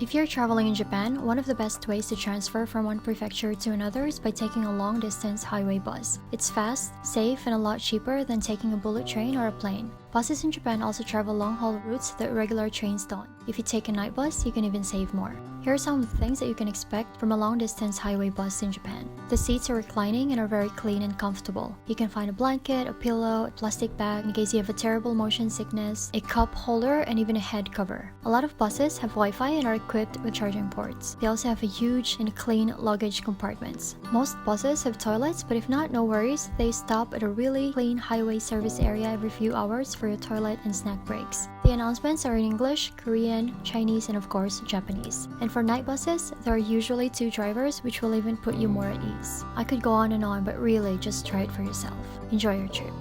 If you're traveling in Japan, one of the best ways to transfer from one prefecture to another is by taking a long-distance highway bus. It's fast, safe, and a lot cheaper than taking a bullet train or a plane. Buses in Japan also travel long-haul routes that regular trains don't. If you take a night bus, you can even save more. Here are some of the things that you can expect from a long-distance highway bus in Japan. The seats are reclining and are very clean and comfortable. You can find a blanket, a pillow, a plastic bag in case you have a terrible motion sickness, a cup holder, and even a head cover. A lot of buses have Wi-Fi and are equipped with charging ports. They also have a huge and clean luggage compartments. Most buses have toilets, but if not, no worries. They stop at a really clean highway service area every few hours for your toilet and snack breaks. The announcements are in English, Korean, Chinese, and of course, Japanese. And for night buses, there are usually 2 drivers, which will even put you more at ease. I could go on and on, but really, just try it for yourself. Enjoy your trip.